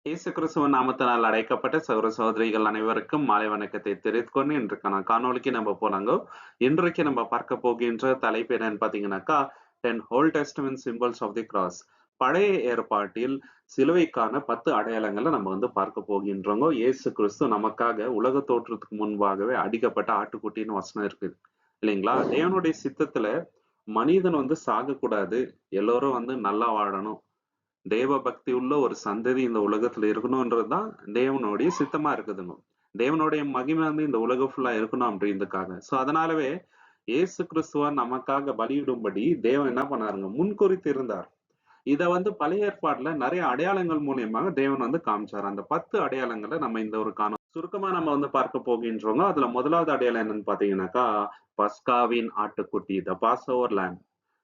இயேசு கிறிஸ்துவ நாமத்தினால் அழைக்கப்பட்ட சகோதர சகோதரிகள் அனைவருக்கும் மாலை வணக்கத்தை தெரிவித்துக் கொண்டு இன்றைக்கான காணொளிக்கு நம்ம போலாங்க. இன்றைக்கு நம்ம பார்க்க போகின்ற தலைப்பு என்னன்னு பாத்தீங்கன்னாக்கா 10 old testament symbols of the cross. பழைய ஏற்பாட்டில் சிலுவைக்கான 10 அடையாளங்களை நம்ம பார்க்க போகின்றோங்க. இயேசு கிறிஸ்து நமக்காக உலக தோற்றத்துக்கு முன்பாகவே அடிக்கப்பட்ட ஆட்டுக்குட்டின்னு வசனம் இருக்குது இல்லைங்களா? தேவனுடைய சித்தத்துல மனிதன் சாகக்கூடாது, எல்லோரும் நல்லா வாழணும், தேவ பக்தி உள்ள ஒரு சந்ததி இந்த உலகத்துல இருக்கணும்ன்றதுதான் தேவனுடைய சித்தமா இருக்குதுங்க. தேவனுடைய மகிமை இந்த உலகம் ஃபுல்லா இருக்கணும் அப்படின்றதுக்காக. சோ அதனாலவே இயேசு கிறிஸ்துவ நமக்காக பலியிடும்படி தேவன் என்ன பண்ணாருங்க, முன்குறித்து இருந்தார். இத பழைய ஏற்பாடுல நிறைய அடையாளங்கள் மூலியமாக தேவன் காமிச்சார். அந்த 10 அடையாளங்களை நம்ம இந்த ஒரு சுருக்கமா நம்ம பார்க்க போகின்றோங்க. அதுல முதலாவது அடையாளம் என்னன்னு பாத்தீங்கன்னாக்கா, பஸ்காவின் ஆட்டுக்குட்டி, த பாஸ் ஓவர் லேம்.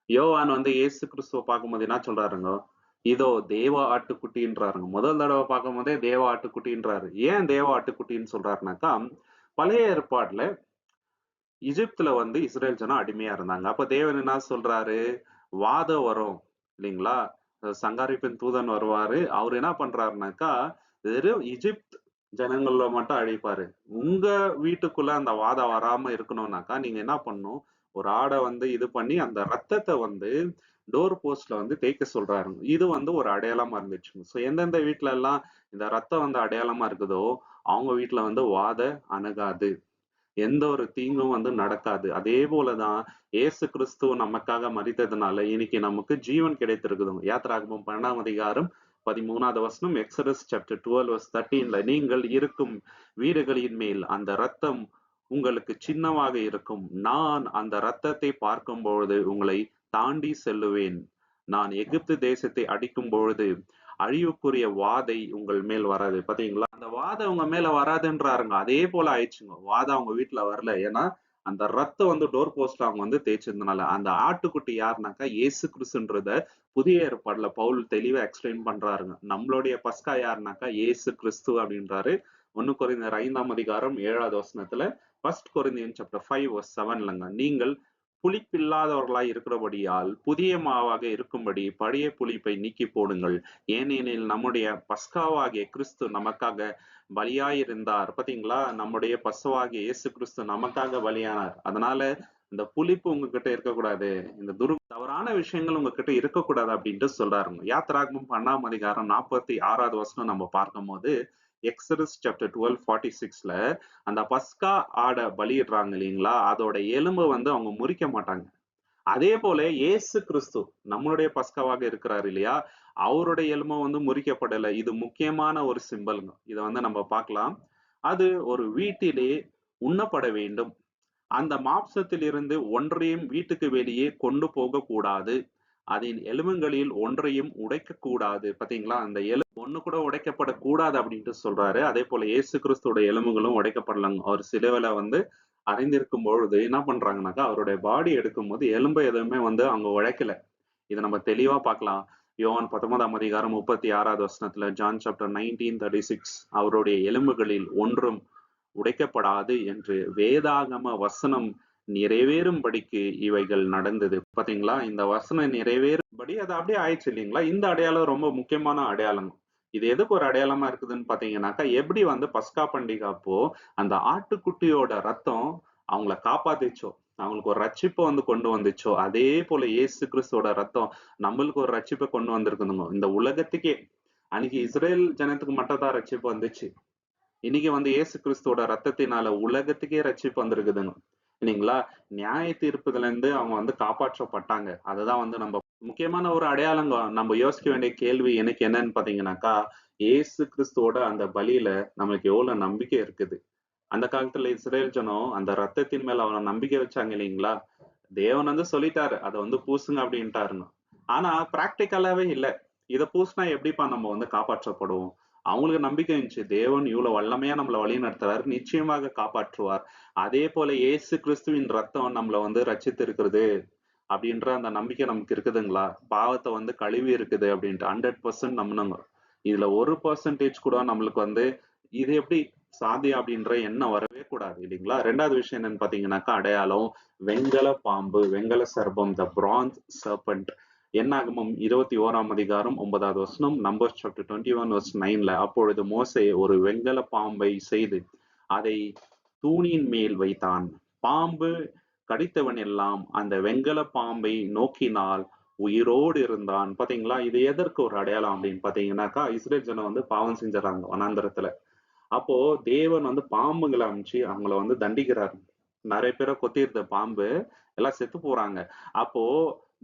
யோவான் இயேசு கிறிஸ்துவ பார்க்கும்போது என்ன சொல்றாருங்க, இதோ தேவ ஆட்டுக்குட்டின்றாருங்க. முதல் தடவை பார்க்கும் போதே தேவ ஆட்டுக்குட்டின்றாரு. ஏன் தேவ ஆட்டுக்குட்டின்னு சொல்றாருனாக்கா, பழைய ஏற்பாடுல எகிப்துல இஸ்ரேல் ஜனம் அடிமையா இருந்தாங்க. அப்ப தேவன் என்ன சொல்றாரு, வாதம் வரும் இல்லைங்களா, சங்காரிப்பின் தூதன் வருவாரு. அவர் என்ன பண்றாருனாக்கா, வெறும் எகிப்து ஜனங்கள்ல மட்டும் அழிப்பாரு. உங்க வீட்டுக்குள்ள அந்த வாதம் வராம இருக்கணும்னாக்கா நீங்க என்ன பண்ணணும், ஒரு ஆடை இது பண்ணி அந்த ரத்தத்தை டோர் போஸ்ட்ல தேய்க்க சொல்றாருங்க. இது ஒரு அடையாளமா இருந்துச்சுங்க. சோ எந்தெந்த வீட்டுல எல்லாம் இந்த ரத்தம் அடையாளமா இருக்குதோ அவங்க வீட்டுல வாத அணுகாது, எந்த ஒரு தீங்கும் நடக்காது. அதே போலதான் இயேசு கிறிஸ்து நமக்காக மரித்ததுனால இன்னைக்கு நமக்கு ஜீவன் கிடைத்திருக்குதுங்க. யாத்திராகமம் 12ஆம் அதிகாரம் 13வது வசனம், எக்ஸடஸ் சாப்டர் 12 verse 13ல, நீங்கள் இருக்கும் வீடுகளின் மேல் அந்த ரத்தம் உங்களுக்கு சின்னமாக இருக்கும், நான் அந்த ரத்தத்தை பார்க்கும் பொழுது உங்களை தாண்டி செல்லுவேன், நான் எகிப்து தேசத்தை அடிக்கும் பொழுது அழிவுக்குரிய வாதை உங்கள் மேல் வராது. பாத்தீங்களா, அந்த வாதை உங்க மேல வராதுன்றாருங்க. அதே போல ஆயிடுச்சுங்க. வாதை அவங்க வீட்டுல வரல. ஏன்னா அந்த ரத்தம் டோர் போஸ்ட்ல அவங்க தேய்ச்சதுனால. அந்த ஆட்டுக்குட்டி யாருனாக்கா இயேசு கிறிஸ்துன்றத புதிய ஏற்பாடுல பவுல் தெளிவா எக்ஸ்பிளைன் பண்றாருங்க. நம்மளுடைய பஸ்கா யாருனாக்கா இயேசு கிறிஸ்து அப்படின்றாரு. 1 கொரிந்தியர் 5ஆம் அதிகாரம் 7வது வசனத்துல, 1 கொரிந்தியன் சாப்டர் 5 verse 7லங்க, நீங்கள் புளிப்பில்லாதவர்களாய் இருக்கிறபடியால் புதிய மாவாக இருக்கும்படி பழைய புளிப்பை நீக்கி போடுங்கள், ஏனெனில் நம்முடைய பஸ்காவாகிய கிறிஸ்து நமக்காக பலியாயிருந்தார். பாத்தீங்களா, நம்முடைய பசுவாகிய இயேசு கிறிஸ்து நமக்காக பலியானார். அதனால இந்த புளிப்பு உங்ககிட்ட இருக்கக்கூடாது, இந்த தவறான விஷயங்கள் உங்ககிட்ட இருக்கக்கூடாது அப்படின்ட்டு சொல்றாருங்க. யாத்திராகமம் 12ஆம் அதிகாரம் 46வது வசனம் நம்ம பார்க்கும் போது, எக்ஸடஸ் சாப்டர் 12:46ல அந்த பஸ்கா ஆடை பலியிடுறாங்க இல்லைங்களா, அதோட எலும்பு அவங்க முறிக்க மாட்டாங்க. அதே போல இயேசு கிறிஸ்து நம்மளுடைய பஸ்காவாக இருக்கிறார் இல்லையா, அவருடைய எலும்பு முறிக்கப்படலை. இது முக்கியமான ஒரு சிம்பல்ங்க. இதை நம்ம பார்க்கலாம். அது ஒரு வீட்டிலே உண்ணப்பட வேண்டும். அந்த மாம்சத்தில் இருந்து ஒன்றையும் வீட்டுக்கு வெளியே கொண்டு போக கூடாது, அதன் எலும்புகளில் ஒன்றையும் உடைக்க கூடாது. பாத்தீங்களா, அந்த ஒண்ணு கூட உடைக்கப்படக்கூடாது அப்படின்ட்டு சொல்றாரு. அதே போல இயேசு கிறிஸ்துவோட எலும்புகளும் உடைக்கப்படலாங்க. அவர் சிலுவையில அறிந்திருக்கும் பொழுது என்ன பண்றாங்கனாக்கா, அவருடைய பாடி எடுக்கும் போது எலும்பை எதுவுமே அவங்க உழைக்கல. இதை நம்ம தெளிவா பார்க்கலாம். யோவான் 19ஆம் அதிகாரம் 36வது வசனத்துல, ஜான் சாப்டர் 19:36, அவருடைய எலும்புகளில் ஒன்றும் உடைக்கப்படாது என்று வேதாகம வசனம் நிறைவேறும்படிக்கு இவைகள் நடந்தது. பாத்தீங்களா, இந்த வசனம் நிறைவேறும்படி அது அப்படியே ஆயிடுச்சு இல்லைங்களா. இந்த அடையாளம் ரொம்ப முக்கியமான அடையாளம். இது எதுக்கு ஒரு அடையாளமா இருக்குதுன்னு பாத்தீங்கன்னாக்கா, எப்படி பஸ்கா பண்டிகை அப்போ அந்த ஆட்டுக்குட்டியோட ரத்தம் அவங்கள காப்பாத்திச்சோ, அவங்களுக்கு ஒரு ரட்சிப்பை கொண்டு வந்துச்சோ, அதே போல இயேசு கிறிஸ்துவோட ரத்தம் நம்மளுக்கு ஒரு ரட்சிப்பை கொண்டு வந்திருக்குதுங்க. இந்த உலகத்துக்கே, அன்னைக்கு இஸ்ரேல் ஜனத்துக்கு மட்டும் தான் ரட்சிப்பு வந்துச்சு. இன்னைக்கு இயேசு கிறிஸ்துவோட ரத்தத்தினால உலகத்துக்கே ரட்சிப்பு வந்திருக்குதுங்க இல்லைங்களா. நியாய தீர்ப்புல இருந்து அவங்க காப்பாற்றப்பட்டாங்க. அதுதான் நம்ம முக்கியமான ஒரு அடையாளங்க. நம்ம யோசிக்க வேண்டிய கேள்வி எனக்கு என்னன்னு பாத்தீங்கன்னாக்கா, இயேசு கிறிஸ்துவோட அந்த பலியில நம்மளுக்கு எவ்வளவு நம்பிக்கை இருக்குது. அந்த காலத்துல இஸ்ரேல் ஜனம் அந்த ரத்தத்தின் மேல அவனை நம்பிக்கை வச்சாங்க இல்லைங்களா. தேவன் சொல்லிட்டாரு, அதை பூசுங்க அப்படின்ட்டாருன்னு. ஆனா பிராக்டிக்கலாவே இல்ல. இதை பூசினா எப்படிப்பா நம்ம காப்பாற்றப்படுவோம்? அவங்களுக்கு நம்பிக்கை இருந்துச்சு, தேவன் இவ்வளவு வல்லமையா நம்மளை வழி நடத்துறாரு, நிச்சயமாக காப்பாற்றுவார். அதே போல இயேசு கிறிஸ்துவின் ரத்தம் நம்மளை ரட்சித்து இருக்கிறது அப்படின்ற அந்த நம்பிக்கை நமக்கு இருக்குதுங்களா? பாவத்தை கழுவி இருக்குது அப்படின்ட்டு 100% நம்பினவங்க. இதுல 1% கூட நம்மளுக்கு இது எப்படி சாதி அப்படின்ற எண்ணம் வரவே கூடாது இல்லைங்களா. ரெண்டாவது விஷயம் என்னன்னு பாத்தீங்கன்னாக்கா, அடையாளம் வெண்கல பாம்பு, வெண்கல சர்பம், த பிரான்ஸ் சர்பன்ட். என்னாகமம் 21ஆம் அதிகாரம் 9வது வசனம், நம்பர்ஸ் சாப்டர் 21 verse 9ல, அப்பொழுது மோசே ஒரு வெண்கல பாம்பை செய்து அதை தூணின் மேல் வைத்தான். பாம்பு கடித்தவன் எல்லாம் அந்த வெண்கல பாம்பை நோக்கினால் உயிரோடு இருந்தான். பாத்தீங்களா, இது எதற்கு ஒரு அடையாளம் அப்படின்னு பாத்தீங்கன்னாக்கா, இஸ்ரேல் ஜனம் வந்து பாவம் செஞ்சுறாங்க வனாந்தரத்துல. அப்போ தேவன் வந்து பாம்புங்களை அமைச்சு அவங்கள வந்து தண்டிக்கிறாரு. நிறைய பேரை கொத்திருந்த பாம்பு எல்லாம் செத்து போறாங்க. அப்போ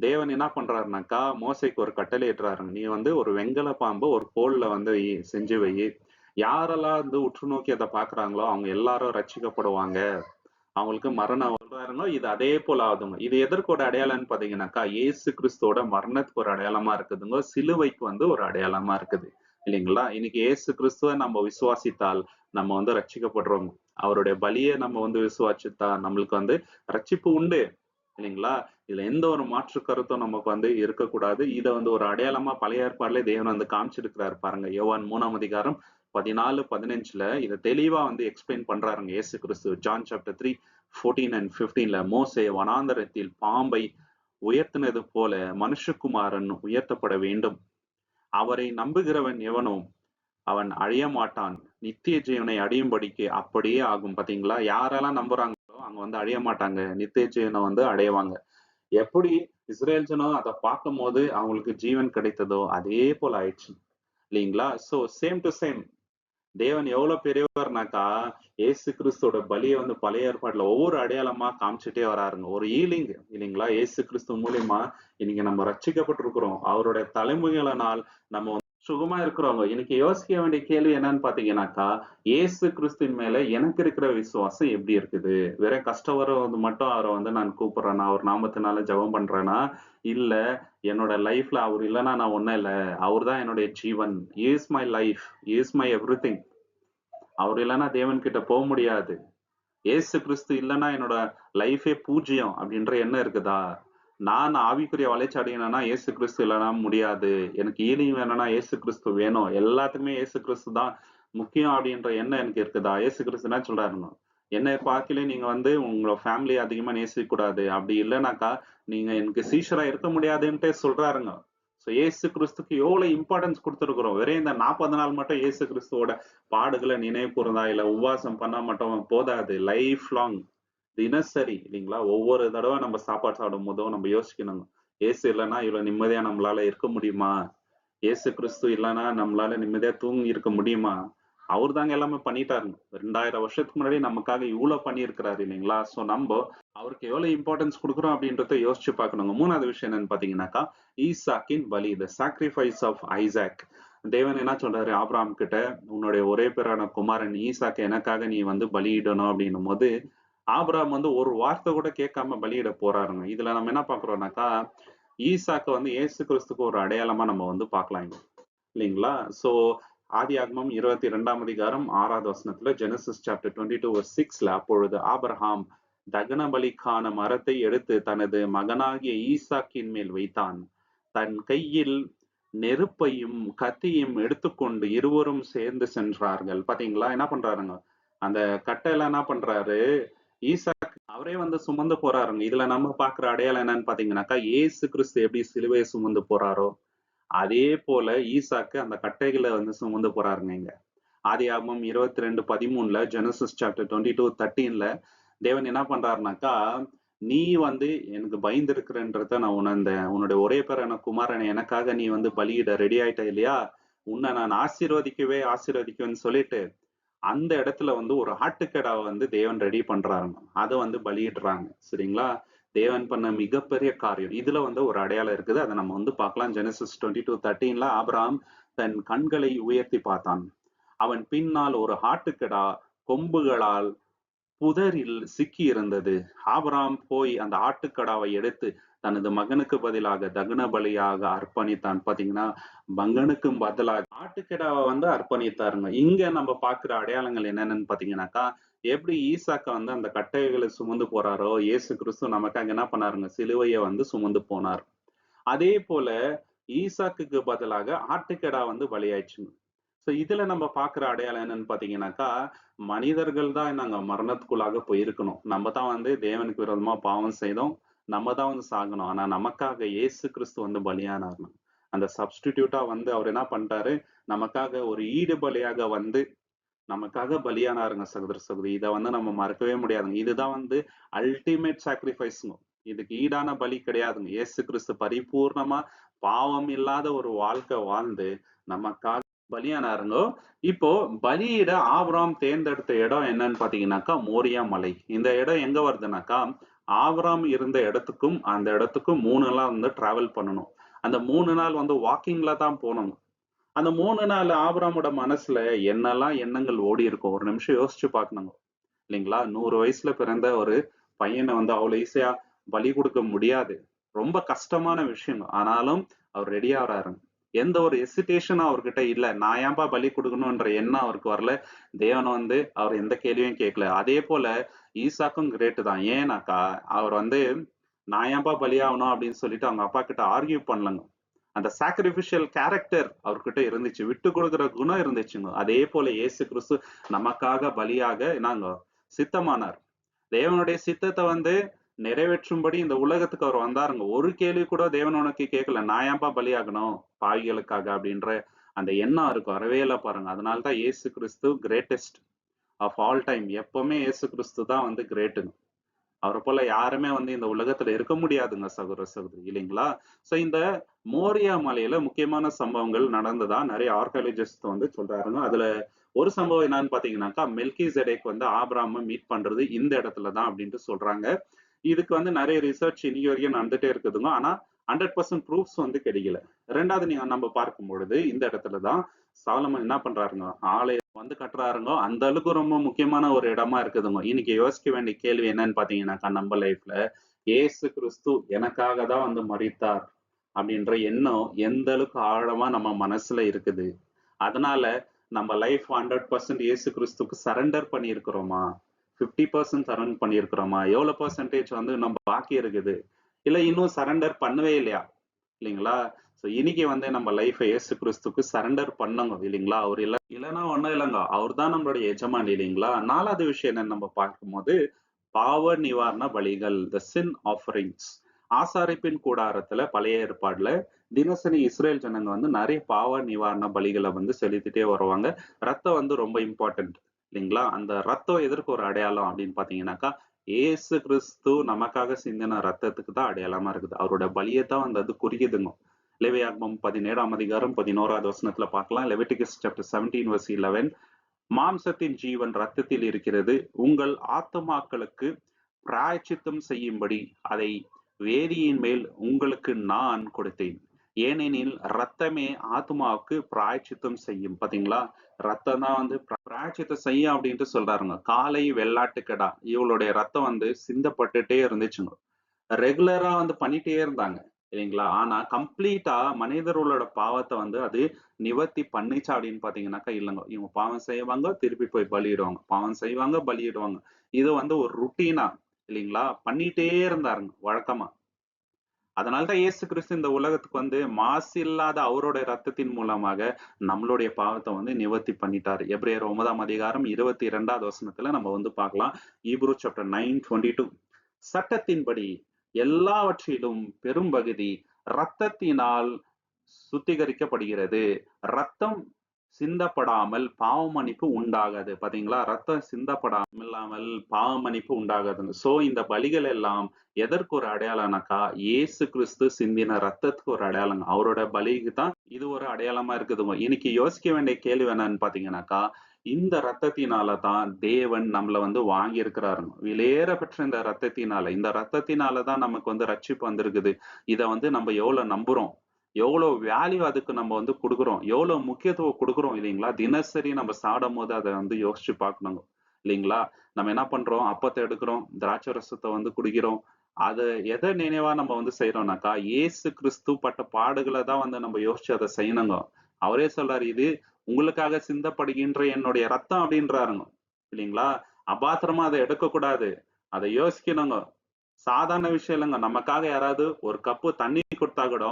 தேவன் என்ன பண்றாருனாக்கா, மோசைக்கு ஒரு கட்டளை இடுறாருங்க. நீ வந்து ஒரு வெண்கல பாம்பு ஒரு கோல்ல வந்து செஞ்சு வை. யாரெல்லாம் வந்து உற்று நோக்கி அதை பாக்குறாங்களோ அவங்க எல்லாரும் ரட்சிக்கப்படுவாங்க, அவங்களுக்கு மரணம் சொல்றாருங்க. இது அதே போல ஆகுதுங்க. இது எதற்கு ஒரு அடையாளம்னு பாத்தீங்கன்னாக்கா, இயேசு கிறிஸ்துவோட மரணத்துக்கு ஒரு அடையாளமா இருக்குதுங்க, சிலுவைக்கு வந்து ஒரு அடையாளமா இருக்குது இல்லைங்களா. இன்னைக்கு இயேசு கிறிஸ்துவ நம்ம விசுவாசித்தால் நம்ம வந்து ரட்சிக்கப்படுறோம். அவருடைய பலியை நம்ம வந்து விசுவாசித்தா நம்மளுக்கு வந்து ரட்சிப்பு உண்டு இல்லைங்களா. இதுல எந்த ஒரு மாற்று கருத்தும் நமக்கு வந்து இருக்கக்கூடாது. இதை வந்து ஒரு அடையாளமா பழைய ஏற்பாடுல தேவன் வந்து காமிச்சிருக்கிறாரு பாருங்க. யோவான் 3ஆம் அதிகாரம் 14-15ல இதை தெளிவா வந்து எக்ஸ்பிளைன் பண்றாருங்க இயேசு கிறிஸ்து. ஜான் சாப்டர் 3:14 and 15ல, மோசே வனாந்தரத்தில் பாம்பை உயர்த்தினது போல மனுஷகுமாரன் உயர்த்தப்பட வேண்டும். அவரை நம்புகிறவன் எவனோ அவன் அழிய மாட்டான், நித்திய ஜீவனை அடையும்படிக்கு அப்படியே ஆகும். பாத்தீங்களா, யாரெல்லாம் நம்புறாங்களோ அவங்க வந்து அழிய மாட்டாங்க, நித்திய ஜீவனை வந்து அடைவாங்க. எப்படி இஸ்ரேல் ஜனம் அதை பார்க்கும் போது அவங்களுக்கு ஜீவன் கிடைத்ததோ அதே போல ஆயிடுச்சு இல்லைங்களா. சோ சேம் டு சேம் தேவன் எவ்வளவு பெரியவர்னாக்கா, ஏசு கிறிஸ்துவோட பலியை வந்து பழைய ஏற்பாடுல ஒவ்வொரு அடையாளமா காமிச்சிட்டே வராருங்க. ஒரு ஈலிங் இல்லைங்களா, ஏசு கிறிஸ்து மூலியமா இன்னைக்கு நம்ம ரட்சிக்கப்பட்டிருக்கிறோம். அவருடைய தலைமுறைகளினால் நம்ம வந்து சுகமா இருக்கிறவங்க. இன்னைக்கு யோசிக்க வேண்டிய கேள்வி என்னன்னு பாத்தீங்கன்னாக்கா, ஏசு கிறிஸ்துவின் மேல எனக்கு இருக்கிற விசுவாசம் எப்படி இருக்குது? வேற கஷ்டம் வரும் மட்டும் அவரை வந்து நான் கூப்பிடுறேன்னா, அவர் நாமத்தினால ஜெபம் பண்றேன்னா, இல்ல என்னோட லைஃப்ல அவர் இல்லைன்னா நான் ஒன்னும் இல்லை, அவர் தான் என்னுடைய ஜீவன், is my life, is my everything, அவர் இல்லைன்னா தேவன் கிட்ட போக முடியாது, ஏசு கிறிஸ்து இல்லைன்னா என்னோட லைஃபே பூஜ்யம் அப்படின்ற எண்ணம் இருக்குதா? நான் ஆவிக்குரிய வளர்ச்சி அடையணும்னா ஏசு கிறிஸ்து இல்லைன்னா முடியாது, எனக்கு ஈலிங் வேணும்னா ஏசு கிறிஸ்து வேணும், எல்லாத்துக்குமே ஏசு கிறிஸ்து தான் முக்கியம் அப்படின்ற எண்ணம் எனக்கு இருக்குதா? ஏசு கிறிஸ்து என்ன சொல்றாருங்க, என்னை பார்க்கல நீங்க வந்து உங்களோட ஃபேமிலி அதிகமா நேசிக்க கூடாது, அப்படி இல்லைனாக்கா நீங்க எனக்கு சீஷரா இருக்க முடியாதுன்ட்டே சொல்றாருங்க. ஸோ ஏசு கிறிஸ்துக்கு எவ்வளவு இம்பார்ட்டன்ஸ் கொடுத்துருக்குறோம். வெறும் இந்த 40 நாள் மட்டும் ஏசு கிறிஸ்துவோட பாடுகளை நினைவு கூர்ந்தா இல்ல உபவாசம் பண்ணா மட்டும் போதாது, லைஃப் லாங் தினசரி இல்லைங்களா. ஒவ்வொரு தடவை நம்ம சாப்பாடு சாப்பிடும் போதும் நம்ம யோசிக்கணும், ஏசு இல்லைன்னா இவ்வளவு நிம்மதியா நம்மளால இருக்க முடியுமா? ஏசு கிறிஸ்து இல்லைன்னா நம்மளால நிம்மதியா தூங்கி இருக்க முடியுமா? அவர் தாங்க எல்லாமே பண்ணிட்டாருங்க. 2000 வருஷத்துக்கு முன்னாடி நமக்காக இவ்வளவு பண்ணியிருக்கிறாரு இல்லைங்களா. சோ நம்ம அவருக்கு எவ்வளவு இம்பார்ட்டன்ஸ் கொடுக்குறோம் அப்படின்றத யோசிச்சு பார்க்கணுங்க. 3வது விஷயம் என்னன்னு பாத்தீங்கன்னாக்கா, ஈசாக்கின் பலி, த சாக்ரிஃபைஸ் ஆஃப் ஐசாக். தேவன் என்ன சொல்றாரு ஆபிரகாம் கிட்ட, உன்னுடைய ஒரே பேரான குமாரன் ஈசாக்கு எனக்காக நீ வந்து பலியிடணும் அப்படின்னும் போது, ஆபிரகாம் வந்து ஒரு வார்த்தை கூட கேட்காம பலியிட போறாருங்க. இதுல நம்ம என்ன பாக்குறோம்னாக்கா, ஈசாக்கு வந்து இயேசு கிறிஸ்துக்கு ஒரு அடையாளமா நம்ம வந்து பார்க்கலாம் இல்லைங்களா. சோ ஆதியாகமம் 22ஆம் அதிகாரம் 6வது வசனத்துல, ஜெனசிஸ் சாப்டர் 22 verse 6ல, அப்பொழுது ஆபிரகாம் தகன பலிக்கான மரத்தை எடுத்து தனது மகனாகிய ஈசாக்கின் மேல் வைத்தான். தன் கையில் நெருப்பையும் கத்தியும் எடுத்துக்கொண்டு இருவரும் சேர்ந்து சென்றார்கள். பாத்தீங்களா, என்ன பண்றாருங்க, அந்த கட்டையில என்ன பண்றாரு, ஈசாக் அவரே வந்து சுமந்து போறாருங்க. இதுல நம்ம பாக்குற அடையாளம் என்னன்னு பாத்தீங்கன்னாக்கா, ஏசு கிறிஸ்து எப்படி சிலுவையை சுமந்து போறாரோ அதே போல ஈசாக்கு அந்த கட்டைகளை வந்து சுமந்து போறாருங்க. இங்க ஆதியாகமம் 22:13ல, ஜெனசிஸ் சாப்டர் 22:13ல தேவன் என்ன பண்றாருனாக்கா, நீ வந்து எனக்கு பயந்து இருக்கிறன்றத நான் உணர்ந்தேன், உன்னுடைய ஒரே பேரான குமாரனை எனக்காக நீ வந்து பலியிட ரெடி ஆயிட்ட இல்லையா, உன்னை நான் ஆசீர்வதிக்குவேன்னு சொல்லிட்டு அந்த இடத்துல வந்து ஒரு ஆட்டுக்கடாவை வந்து தேவன் ரெடி பண்றாருங்க. அதை வந்து பலியிடுறாங்க சரிங்களா. தேவன் பண்ண மிகப்பெரிய காரியம். இதுல வந்து ஒரு அடையாளம் இருக்குது, அதை நம்ம வந்து பார்க்கலாம். ஜெனசிஸ் 22:13ல, ஆபிரகாம் தன் கண்களை உயர்த்தி பார்த்தான், அவன் பின்னால் ஒரு ஆட்டுக்கடா கொம்புகளால் புதரில் சிக்கி இருந்தது. ஆபிரகாம் போய் அந்த ஆட்டுக்கடாவை எடுத்து தனது மகனுக்கு பதிலாக தகன பலியாக அர்ப்பணித்தான். பாத்தீங்கன்னா, மகனுக்கும் பதிலாக ஆட்டுக்கடாவை வந்து அர்ப்பணித்தாருங்க. இங்க நம்ம பாக்குற அடையாளங்கள் என்னென்னு பாத்தீங்கன்னாக்கா, எப்படி ஈசாக்க வந்து அந்த கட்டைகளை சுமந்து போறாரோ, இயேசு கிறிஸ்து நமக்காக என்ன பண்ணாருங்க, சிலுவையை வந்து சுமந்து போனார். அதே போல ஈசாக்குக்கு பதிலாக ஆட்டுக்கடா வந்து பலியாயிடுச்சுங்க. சோ இதுல நம்ம பாக்குற அடையாளம் என்னன்னு பாத்தீங்கன்னாக்கா, மனிதர்கள் தான் நாங்க மரணத்துக்குள்ளாக போயிருக்கணும். நம்ம தான் வந்து தேவனுக்கு விரோதமா பாவம் செய்தோம். நம்ம தான் வந்து சாகணும். ஆனா நமக்காக இயேசு கிறிஸ்து வந்து பலியானார்னா, அந்த சப்ஸ்டிடியூட்டா வந்து அவர் என்ன பண்ணிட்டாரு, நமக்காக ஒரு ஈடு பலியாக வந்து நமக்காக பலியானாருங்க சகோதர சகோதரி. இத வந்து நம்ம மறக்கவே முடியாதுங்க. இதுதான் வந்து அல்டிமேட் சாக்ரிஃபைஸ்ங்க. இதுக்கு ஈடான பலி கிடையாதுங்க. இயேசு கிறிஸ்து பரிபூர்ணமா பாவம் இல்லாத ஒரு வாழ்க்கை வாழ்ந்து நமக்காக பலியானாருங்கோ. இப்போ பலியிட ஆபிரகாம் தேர்ந்தெடுத்த இடம் என்னன்னு பாத்தீங்கன்னாக்கா மோரியா மலை. இந்த இடம் எங்க வருதுனாக்கா ஆபிரகாம் இருந்த இடத்துக்கும் அந்த இடத்துக்கும் 3 நாள் வந்து டிராவல் பண்ணணும். அந்த 3 நாள் வந்து வாக்கிங்ல தான் போனோம். அந்த 3 நாள் ஆபிரகாமோட மனசுல என்னெல்லாம் எண்ணங்கள் ஓடி இருக்கும். ஒரு நிமிஷம் யோசிச்சு பார்க்கணுங்க. இல்லைங்களா? 100 வயசுல பிறந்த ஒரு பையனை வந்து அவ்வளவு ஈஸியா பலி கொடுக்க முடியாது. ரொம்ப கஷ்டமான விஷயம். ஆனாலும் அவர் ரெடி ஆகுறாரு. எந்த ஒரு ஹெசிடேஷனும் அவர்கிட்ட இல்ல. நான் ஏன்பா பலி கொடுக்கணும்ன்ற எண்ணம் அவருக்கு வரல. தேவன் வந்து அவர் எந்த கேள்வியும் கேட்கல. அதே போல ஈசாக்கும் கிரேட் தான். ஏன்னாக்கா அவர் வந்து நான் ஏன்பா பலியாகணும் அப்படின்னு சொல்லிட்டு அவங்க அப்பா கிட்ட ஆர்கியூ பண்ணலங்க. அந்த சாக்ரிபிஷியல் கேரக்டர் அவர்கிட்ட இருந்துச்சு. விட்டு கொடுக்கிற குணம் இருந்துச்சுங்க. அதே போல இயேசு கிறிஸ்து நமக்காக பலியாக நாங்க சித்தமானார். தேவனுடைய சித்தத்தை வந்து நிறைவேற்றும்படி இந்த உலகத்துக்கு அவர் வந்தாருங்க. ஒரு கேள்வி கூட தேவன் உனக்கு கேட்கல. நான் ஏன்பா பலியாகணும் பாவிகளுக்காக அப்படின்ற அந்த எண்ணம் அவருக்கு வரவே இல்லை பாருங்க. அதனால்தான் இயேசு கிறிஸ்து கிரேட்டஸ்ட் ஆஃப் ஆல் டைம். எப்பவுமே இயேசு கிறிஸ்து தான் வந்து கிரேட்டுங்க. அவரை போல யாருமே வந்து இந்த உலகத்துல இருக்க முடியாதுங்க சகோதர சகோதரி இல்லைங்களா? சோ இந்த மோரியா மலையில முக்கியமான சம்பவங்கள் நடந்ததா நிறைய ஆர்கியாலஜிஸ்ட் வந்து சொல்றாருங்க. அதுல ஒரு சம்பவம் என்னன்னு பாத்தீங்கன்னாக்கா மெல்கி ஜெடேக் வந்து ஆபிரகாம மீட் பண்றது இந்த இடத்துலதான் அப்படின்ட்டு சொல்றாங்க. இதுக்கு வந்து நிறைய ரிசர்ச் இன்னைக்கு வரைக்கும் நடந்துட்டே இருக்குதுங்க. ஆனா 100% ப்ரூஃப்ஸ் வந்து கிடைக்கல. ரெண்டாவது நீங்க நம்ம பார்க்கும் பொழுது இந்த இடத்துலதான் சாலமன் என்ன பண்றாருங்க, ஆலயம் வந்து கட்டுறாருங்க. அந்த அளவுக்கு ரொம்ப முக்கியமான ஒரு இடமா இருக்குதுங்க. இன்னைக்கு யோசிக்க வேண்டிய கேள்வி என்னன்னு பாத்தீங்கன்னாக்கா நம்ம லைஃப்ல ஏசு கிறிஸ்து எனக்காக தான் வந்து மரித்தார் அப்படின்ற எண்ணம் எந்த அளவுக்கு ஆழமா நம்ம மனசுல இருக்குது. அதனால நம்ம லைஃப் 100% இயேசு கிறிஸ்துக்கு சரண்டர் பண்ணியிருக்கிறோமா, 50% சரண்டர் பண்ணியிருக்கிறோமா, எவ்வளவு பெர்சன்டேஜ் வந்து நம்ம பாக்கி இருக்குது, இல்ல இன்னும் சரண்டர் பண்ணவே இல்லையா இல்லைங்களா? சோ இன்னைக்கு வந்து நம்ம லைஃப் இயேசு கிறிஸ்துக்கு சரண்டர் பண்ணங்க இல்லைங்களா? அவர் இல்லைன்னா ஒண்ணும் இல்லைங்க. அவர் தான் நம்மளுடைய எஜமான் இல்லைங்களா? 4வது விஷயம் என்னன்னு நம்ம பார்க்கும்போது பாவ நிவாரண பலிகள், த சின் ஆஃபரிங்ஸ். ஆசாரிப்பின் கூடாரத்துல பழைய ஏற்பாடுல தினசரி இஸ்ரேல் ஜனங்க வந்து நிறைய பாவ நிவாரண பலிகளை வந்து செலுத்திட்டே வருவாங்க. ரத்தம் வந்து ரொம்ப இம்பார்ட்டன்ட் இல்லைங்களா? அந்த ரத்தம் எதற்கு ஒரு அடையாளம் அப்படின்னு பாத்தீங்கன்னாக்கா ஏசு கிறிஸ்து நமக்காக சிந்தின ரத்தத்துக்கு தான் அடையாளமா இருக்குது. அவரோட பலியை தான் அந்த அது குறிக்குதுங்க. லேவியாகமம் 17ஆம் அதிகாரம் 11வது வசனத்துல பார்க்கலாம். Leviticus chapter 17 verse 11. மாம்சத்தின் ஜீவன் ரத்தத்தில் இருக்கிறது. உங்கள் ஆத்துமாக்களுக்கு பிராயச்சித்தம் செய்யும்படி அதை வேதியின் மேல் உங்களுக்கு நான் கொடுத்தேன். ஏனெனில் ரத்தமே ஆத்மாவுக்கு பிராயச்சித்தம் செய்யும். பாத்தீங்களா? ரத்தம் தான் வந்து பிராயச்சித்தம் செய்யும் அப்படின்ட்டு சொல்றாருங்க. காலை வெள்ளாட்டுக்கடா இவளுடைய ரத்தம் வந்து சிந்தப்பட்டுட்டே இருந்துச்சுங்க. ரெகுலரா வந்து பண்ணிட்டே இருந்தாங்க இல்லைங்களா? ஆனா கம்ப்ளீட்டா மனிதர்களோட பாவத்தை வந்து அது நிவர்த்தி பண்ணிச்சா அப்படின்னு பாத்தீங்கன்னாக்கா இல்லைங்க. இவங்க பாவம் செய்வாங்க, திருப்பி போய் பலியிடுவாங்க, பாவம் செய்வாங்க, பலியிடுவாங்க. இது வந்து ஒரு ருட்டீனா இல்லைங்களா பண்ணிட்டே இருந்தாருங்க வழக்கமா. அதனால்தான் இயேசு கிறிஸ்து இந்த உலகத்துக்கு வந்து மாசு இல்லாத அவருடைய ரத்தத்தின் மூலமாக நம்மளுடைய பாவத்தை வந்து நிவர்த்தி பண்ணிட்டாரு. எபிரேயர் 9ஆம் அதிகாரம் 22வது வசனத்துல நம்ம வந்து பார்க்கலாம். Hebrew chapter 9:22. சட்டத்தின்படி எல்லாவற்றிலும் பெரும்பகுதி இரத்தத்தினால் சுத்திகரிக்கப்படுகிறது. ரத்தம் சிந்தப்படாமல் பாவ மன்னிப்பு உண்டாகாது. பாத்தீங்களா? ரத்தம் சிந்தப்படாமல் பாவ மன்னிப்பு உண்டாகாதுங்க. சோ இந்த பலிகள் எல்லாம் எதற்கு ஒரு அடையாளம்னாக்கா இயேசு கிறிஸ்து சிந்தின ரத்தத்துக்கு ஒரு அடையாளம். அவரோட பலிக்கு தான் இது ஒரு அடையாளமா இருக்குதுங்க. இன்னைக்கு யோசிக்க வேண்டிய கேள்வி என்னன்னு பாத்தீங்கன்னாக்கா இந்த ரத்தத்தினால தான் தேவன் நம்மள வந்து வாங்கி இருக்கிறாருங்க. விலையேற பெற்ற இந்த ரத்தத்தினால, இந்த ரத்தத்தினால தான் நமக்கு வந்து ரட்சிப்பு வந்திருக்குது. இத வந்து நம்ம எவ்வளவு நம்புறோம், எவ்வளவு வேல்யூ அதுக்கு நம்ம வந்து கொடுக்குறோம், எவ்வளவு முக்கியத்துவம் கொடுக்குறோம் இல்லைங்களா? தினசரி நம்ம சாடும் போது அதை வந்து யோசிச்சு பார்க்கணுங்க இல்லைங்களா? நம்ம என்ன பண்றோம், அப்பத்தை எடுக்கிறோம், திராட்சை ரசத்தை வந்து குடிக்கிறோம். அது எதை நினைவா நம்ம வந்து செய்யறோம்னாக்கா இயேசு கிறிஸ்து பட்ட பாடுகளை தான் வந்து நம்ம யோசிச்சு அதை செய்யணுங்க. அவரே சொல்றாரு, இது உங்களுக்காக சிந்தப்படுகின்ற என்னுடைய ரத்தம் அப்படின்றாருங்க இல்லைங்களா? அபாத்திரமா அதை எடுக்கக்கூடாது, அதை யோசிக்கணுங்க. சாதாரண விஷயம் இல்லைங்க. நமக்காக யாராவது ஒரு கப்பு தண்ணி கொடுத்தா கூட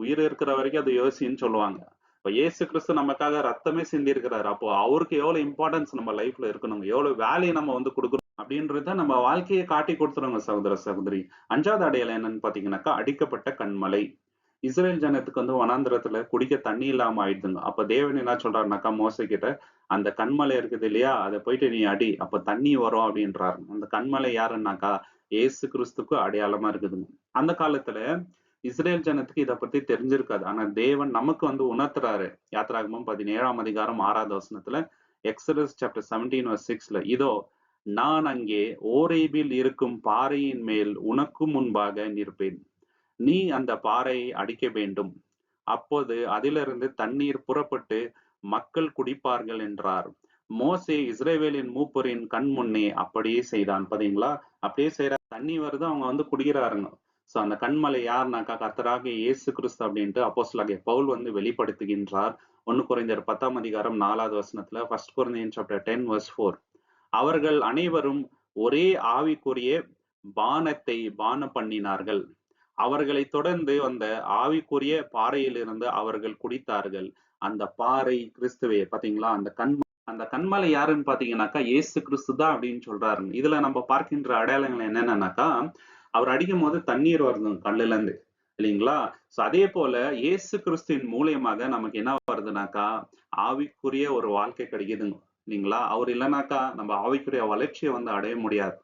உயிர் இருக்கிற வரைக்கும் அதை யோசின்னு சொல்லுவாங்க. இப்ப இயேசு கிறிஸ்து நமக்காக ரத்தமே சிந்தி இருக்கிறாரு. அப்போ அவருக்கு எவ்வளவு இம்பார்ட்டன்ஸ் நம்ம லைஃப்ல இருக்கணுங்க, எவ்வளவு வேல்யூ நம்ம வந்து கொடுக்கணும். அப்படின்றத நம்ம வாழ்க்கையை காட்டி கொடுத்துருங்க சகோதர சகோதரி. 5வது அடையாளம் என்னன்னு பாத்தீங்கன்னாக்கா, அடிக்கப்பட்ட கன்மலை. இஸ்ரேல் ஜனத்துக்கு வந்து வனாந்திரத்துல குடிக்க தண்ணி இல்லாம ஆயிடுதுங்க. அப்ப தேவன் என்ன சொல்றாருனாக்கா மோசே கிட்ட, அந்த கன்மலை இருக்குது இல்லையா, அதை போயிட்டு நீ அடி, அப்ப தண்ணி வரும் அப்படின்றாரு. அந்த கன்மலை யாருன்னாக்கா இயேசு கிறிஸ்துக்கு அடையாளமா இருக்குதுங்க. அந்த காலத்துல இஸ்ரேல் ஜனத்துக்கு இதை பத்தி தெரிஞ்சிருக்காது. ஆனா தேவன் நமக்கு வந்து உணர்த்துறாரு. யாத்திராகமம் 17ஆம் அதிகாரம் 6வது வசனத்துல, எக்ஸடஸ் சாப்டர் 17 verse 6ல, இதோ நான் அங்கே ஓரேபில் இருக்கும் பாறையின் மேல் உனக்கு முன்பாக நிற்பேன். நீ அந்த பாறையை அடிக்க வேண்டும். அப்போது அதிலிருந்து தண்ணீர் புறப்பட்டு மக்கள் குடிப்பார்கள் என்றார். மோசே இஸ்ரவேலின் மூப்பரின் கண் முன்னே அப்படியே செய்தான். பாத்தீங்களா? அப்படியே செய்யற, தண்ணி வருது, அவங்க வந்து குடிக்கிறாருங்க. சோ அந்த கண்மலை யாருனாக்கா கர்த்தராகிய இயேசு கிறிஸ்து அப்படின்ட்டு அப்போஸ்தலனாகிய பவுல் வந்து வெளிப்படுத்துகின்றார். 1 கொரிந்தியர் 10ஆம் அதிகாரம் 4வது வசனத்துல, 1 Corinthians chapter 10 verse 4. அவர்கள் அனைவரும் ஒரே ஆவிக்குரிய பானத்தை பானம் பண்ணினார்கள். அவர்களை தொடர்ந்து அந்த ஆவிக்குரிய பாறையிலிருந்து அவர்கள் குடித்தார்கள். அந்த பாறை கிறிஸ்துவே. பாத்தீங்களா? அந்த கன்மலை யாருன்னு பாத்தீங்கன்னாக்கா இயேசு கிறிஸ்து தான் அப்படின்னு சொல்றாருங்க. இதுல நம்ம பார்க்கின்ற அடையாளங்கள் என்னென்னனாக்கா, அவர் அடிக்கும் போது தண்ணீர் வருதுங்க கல்லுல இருந்து, இல்லைங்களா? சோ அதே போல இயேசு கிறிஸ்துவின் மூலியமாக நமக்கு என்ன வருதுனாக்கா, ஆவிக்குரிய ஒரு வாழ்க்கை கிடைக்குதுங்க, இல்லைங்களா? அவர் இல்லைனாக்கா நம்ம ஆவிக்குரிய வளர்ச்சியை வந்து அடைய முடியாது.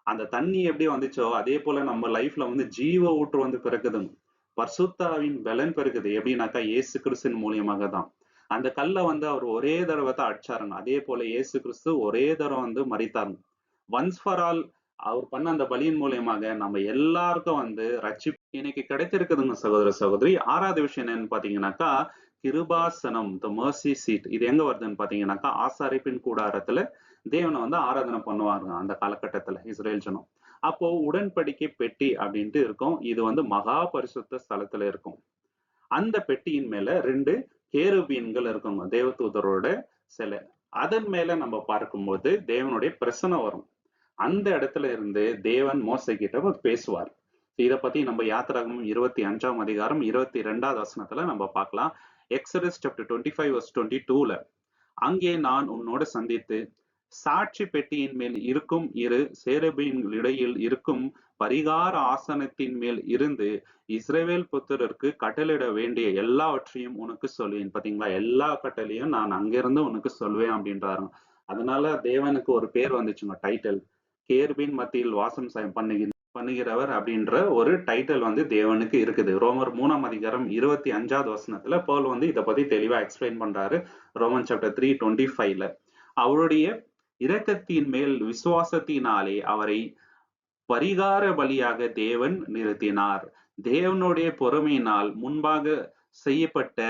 அந்த தண்ணி எப்படி வந்துச்சோ அதே போல நம்ம லைஃப்ல வந்து ஜீவ ஊற்று வந்து பிறக்குதுங்க. பரிசுத்தாவின் பலன் பெருக்குது. எப்படின்னாக்கா இயேசு கிறிஸ்துவின் மூலியமாக தான். அந்த கல்லை வந்து அவர் ஒரே தடவை தான் அடிச்சாருங்க. அதே போல இயேசு கிறிஸ்து ஒரே தடவை வந்து மரித்தாருங்க. ஒன்ஸ் ஃபார் ஆல் அவர் பண்ண அந்த பலியின் மூலியமாக நம்ம எல்லாருக்கும் வந்து ரட்சிப்பு இன்னைக்கு கிடைத்திருக்குதுங்க சகோதர சகோதரி. 6வது விஷயம் என்னன்னு பாத்தீங்கன்னாக்கா, கிருபாசனம், த மர்சி சீட். இது எங்க வருதுன்னு பாத்தீங்கன்னாக்கா, ஆசாரிப்பின் கூடாரத்துல தேவனை வந்து ஆராதனை பண்ணுவாங்க அந்த காலகட்டத்துல இஸ்ரேல் ஜனம். அப்போ உடன்படிக்கை பெட்டி அப்படின்ட்டு இருக்கும். இது வந்து மகா பரிசுத்த ஸ்தலத்துல இருக்கும். அந்த பெட்டியின் மேல 2 கேருபீன்கள் இருக்குங்க, தேவதூதரோட சிலை. அதன் மேல நம்ம பார்க்கும்போது தேவனுடைய பிரசனம் வரும். அந்த இடத்துல இருந்து தேவன் மோசே கிட்ட பேசுவார். இத பத்தி நம்ம யாத்திராகமம் 25ஆம் அதிகாரம் 22வது வசனத்துல நம்ம பார்க்கலாம். எக்ஸடஸ் சாப்டர் 25 verse 22ல, அங்கே நான் உன்னோடு சந்தித்து சாட்சி பெட்டியின் மேல் இருக்கும் 2 சேரபீன்களிடையில் இருக்கும் பரிகார ஆசனத்தின் மேல் இருந்து இஸ்ரவேல் புத்திரருக்கு கட்டளையிட வேண்டிய எல்லாவற்றையும் உனக்கு சொல்வேன். பாத்தீங்களா? எல்லா கட்டளையும் நான் அங்கிருந்து உனக்கு சொல்வேன் அப்படின்றாரு. அதனால தேவனுக்கு ஒரு பேர் வந்துச்சுங்க, டைட்டில். கேர்பின் மத்தியில் வாசம் பண்ணுகிறவர் அப்படின்ற ஒரு டைட்டில் வந்து தேவனுக்கு இருக்குது. ரோமர் 3ஆம் அதிகாரம் 25வது வசனத்துல பவுல் வந்து இதை பத்தி தெளிவா எக்ஸ்பிளைன் பண்றாரு. ரோமன் சாப்டர் 3:25ல, அவருடைய இரக்கத்தின் மேல் விசுவாசத்தினாலே அவரை பரிகார பலியாக தேவன் நிறுத்தினார். தேவனுடைய பொறுமையினால் முன்பாக செய்யப்பட்ட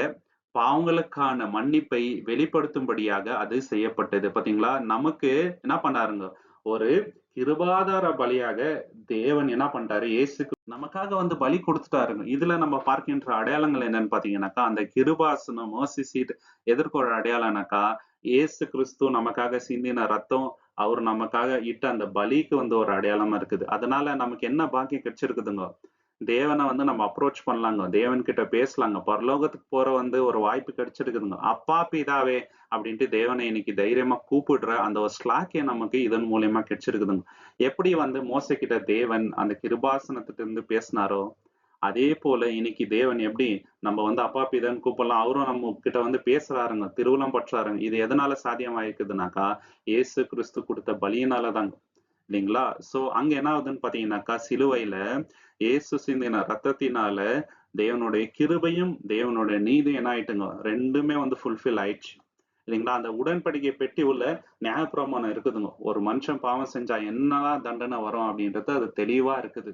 பாவங்களுக்கான மன்னிப்பை வெளிப்படுத்தும்படியாக அது செய்யப்பட்டது. பாத்தீங்களா? நமக்கு என்ன பண்ணாருங்க, ஒரு கிருபாதார பலியாக தேவன் என்ன பண்ணிட்டாரு, இயேசுக்கு நமக்காக வந்து பலி கொடுத்துட்டாருங்க. இதுல நம்ம பார்க்கின்ற அடையாளங்கள் என்னன்னு பாத்தீங்கன்னாக்கா, அந்த கிருபாசனம் மர்சி சீட் எதற்கு ஒரு அடையாளம்னாக்கா, இயேசு கிறிஸ்து நமக்காக சிந்தின ரத்தம், அவர் நமக்காக இட்ட அந்த பலிக்கு வந்து ஒரு அடையாளமா இருக்குது. அதனால நமக்கு என்ன பாக்கியம் கிடைச்சிருக்குதுங்க, தேவனை வந்து நம்ம அப்ரோச் பண்ணலாங்க, தேவன் கிட்ட பேசலாங்க, பரலோகத்துக்கு போற வந்து ஒரு வாய்ப்பு கிடைச்சிருக்குதுங்க. அப்பா பிதாவே அப்படின்ட்டு தேவனை இன்னைக்கு தைரியமா கூப்பிடுற அந்த ஒரு ஸ்லாக்கிய நமக்கு இதன் மூலியமா கிடைச்சிருக்குதுங்க. எப்படி வந்து மோசே கிட்ட தேவன் அந்த கிருபாசனத்துல இருந்து பேசினாரோ, அதே போல இன்னைக்கு தேவன் எப்படி நம்ம வந்து அப்பா பிதான்னு கூப்பிடலாம், அவரும் நம்ம கிட்ட வந்து பேசுறாருங்க, திருவுளம் பற்றாருங்க. இது எதனால சாத்தியமாயிருக்குதுனாக்கா, இயேசு கிறிஸ்து கொடுத்த பலியினாலதாங்க, இல்லைங்களா? சோ அங்க என்ன ஆகுதுன்னு பாத்தீங்கன்னாக்கா, சிலுவையில இயேசு சிந்தின ரத்தத்தினால தேவனுடைய கிருபையும் தேவனுடைய நீதியும் என்ன ஆயிட்டுங்க, ரெண்டுமே வந்து ஃபுல்ஃபில் ஆயிடுச்சு, இல்லைங்களா? அந்த உடன்படிக்கை பெட்டி உள்ள நியாயப்பிரமாணம் இருக்குதுங்க. ஒரு மனுஷன் பாவம் செஞ்சா என்னதான் தண்டனை வரும் அப்படின்றது அது தெளிவா இருக்குது,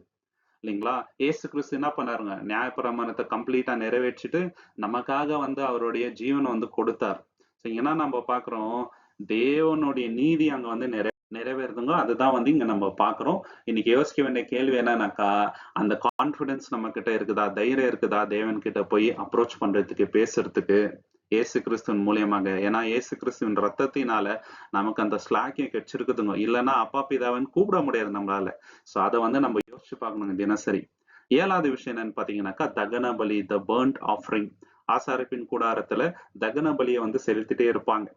இல்லைங்களா? இயேசு கிறிஸ்து என்ன பண்ணாருங்க, நியாயப்பிரமாணத்தை கம்ப்ளீட்டா நிறைவேற்றிட்டு நமக்காக வந்து அவருடைய ஜீவனை வந்து கொடுத்தார். ஏன்னா நம்ம பாக்குறோம், தேவனுடைய நீதி அங்க வந்து நிறைவேறுதுங்க. அதுதான் வந்து இங்க நம்ம பாக்குறோம். இன்னைக்கு யோசிக்க வேண்டிய கேள்வி என்னன்னாக்கா, அந்த கான்பிடன்ஸ் நம்ம கிட்ட இருக்குதா, தைரியம் இருக்குதா தேவன் கிட்ட போய் அப்ரோச் பண்றதுக்கு, பேசுறதுக்கு இயேசு கிறிஸ்துவின் மூலியமாக? ஏன்னா இயேசு கிறிஸ்துவின் ரத்தத்தினால நமக்கு அந்த ஸ்லாக்கியம் கிடைச்சிருக்குதுங்க. இல்லைன்னா அப்பா பிதாவன் கூப்பிட முடியாது நம்மளால. சோ அதை வந்து நம்ம யோசிச்சு பார்க்கணுங்க தினசரி. 7வது விஷயம் என்னன்னு பாத்தீங்கன்னாக்கா, தகன பலி, த பர்ன்ட் ஆஃபரிங். ஆசாரிப்பின் கூடாரத்துல தகன பலியை வந்து செலுத்திட்டே இருப்பாங்க.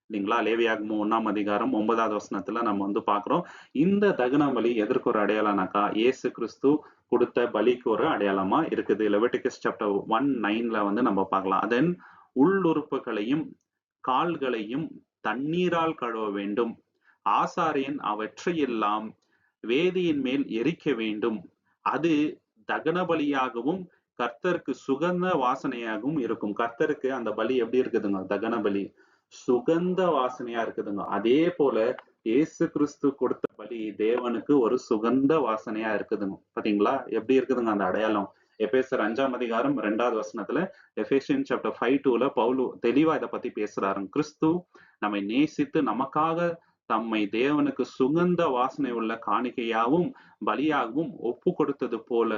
இல்லைங்களா? லேவியாகமம் 1ஆம் அதிகாரம் 9வது வசனத்துல நம்ம வந்து பார்க்கிறோம். இந்த தகன பலி எதற்கு ஒரு அடையாளம்னாக்கா, இயேசு கிறிஸ்து கொடுத்த பலிக்கு ஒரு அடையாளமா இருக்குது. லெவிட்டிகஸ் சாப்டர் 1:9ல வந்து நம்ம பார்க்கலாம். அதன் உள்ளுறுப்புகளையும் கால்களையும் தண்ணீரால் கழுவ வேண்டும். ஆசாரியன் அவற்றையெல்லாம் வேதியின் மேல் எரிக்க வேண்டும். அது தகன பலியாகவும் கர்த்தருக்கு சுகந்த வாசனையாகவும் இருக்கும். கர்த்தருக்கு அந்த பலி எப்படி இருக்குதுங்க? தகன பலி சுகந்த வாசனையா இருக்குதுங்க. அதே போல இயேசு கிறிஸ்து கொடுத்த பலி தேவனுக்கு ஒரு சுகந்த வாசனையா இருக்குதுங்க. பாத்தீங்களா எப்படி இருக்குதுங்க அந்த அடையாளம்? எபேசர் 5ஆம் அதிகாரம் 2வது வசனத்துல, எபேசியன் சாப்டர் 5:2ல பவுல் தெளிவா இதை பத்தி பேசுறாருங்க. கிறிஸ்து நம்மை நேசித்து நமக்காக தம்மை தேவனுக்கு சுகந்த வாசனை உள்ள காணிக்கையாகவும் பலியாகவும் ஒப்பு கொடுத்தது போல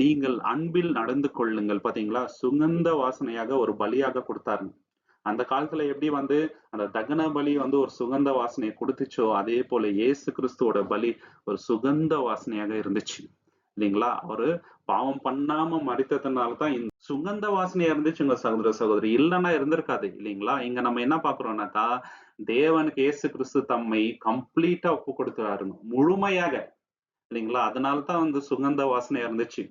நீங்கள் அன்பில் நடந்து கொள்ளுங்கள். பாத்தீங்களா? சுகந்த வாசனையாக ஒரு பலியாக கொடுத்தாருங்க. அந்த காலத்துல எப்படி வந்து அந்த தகன பலி வந்து ஒரு சுகந்த வாசனையை கொடுத்துச்சோ, அதே போல இயேசு கிறிஸ்துவோட பலி ஒரு சுகந்த வாசனையாக இருந்துச்சு. இல்லைங்களா? அவரு பாவம் பண்ணாம மரித்ததுனாலதான் இந்த சுகந்த வாசனையா இருந்துச்சுங்க சகோதர சகோதரி. இல்லைன்னா இருந்திருக்காது. இல்லைங்களா? இங்க நம்ம என்ன பாக்குறோம்னாக்கா, தேவனுக்கு இயேசு கிறிஸ்து தம்மை கம்ப்ளீட்டா ஒப்பு கொடுக்கிறாருங்க, முழுமையாக. இல்லைங்களா? அதனாலதான் வந்து சுகந்த வாசனையா இருந்துச்சு.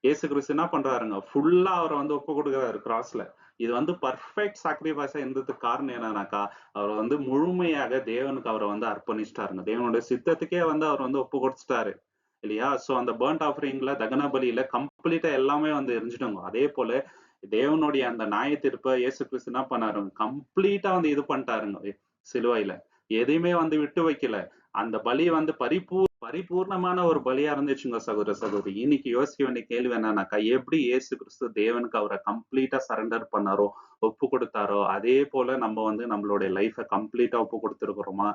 இயேசு கிறிஸ்து என்ன பண்றாருங்க, ஃபுல்லா அவரை வந்து ஒப்பு கொடுக்குறாரு கிராஸ்ல. இது வந்து பர்ஃபெக்ட் சாக்ரிஃபைஸா இருந்ததுக்கு காரணம் என்னன்னாக்கா, அவர் வந்து முழுமையாக தேவனுக்கு அவரை வந்து அர்ப்பணிச்சிட்டாருங்க. தேவனுடைய சித்தத்துக்கே வந்து அவர் வந்து ஒப்பு கொடுத்துட்டாரு இல்லையா? சோ அந்த பர்ன்ட் ஆஃபரிங்ல, தகன பலியில கம்ப்ளீட்டா எல்லாமே வந்து எரிஞ்சிடுங்க. அதே போல தேவனுடைய அந்த நியாய தீர்ப்பை இயேசு கிறிஸ்து என்ன பண்ணாருங்க, கம்ப்ளீட்டா வந்து இது பண்ணிட்டாருங்க சிலுவையில. எதையுமே வந்து விட்டு வைக்கல. அந்த பலி வந்து பரிபூர்ணமான ஒரு பலியா இருந்துச்சுங்க சகோதர சகோதரி. இன்னைக்கு யோசிக்க வேண்டிய கேள்வி என்னன்னாக்கா, எப்படி இயேசு கிறிஸ்து தேவனுக்கு அவரை கம்ப்ளீட்டா சரண்டர் பண்ணாரோ, ஒப்பு கொடுத்தாரோ, அதே போல நம்ம வந்து நம்மளுடைய லைஃபை கம்ப்ளீட்டா ஒப்பு கொடுத்துருக்கிறோமா?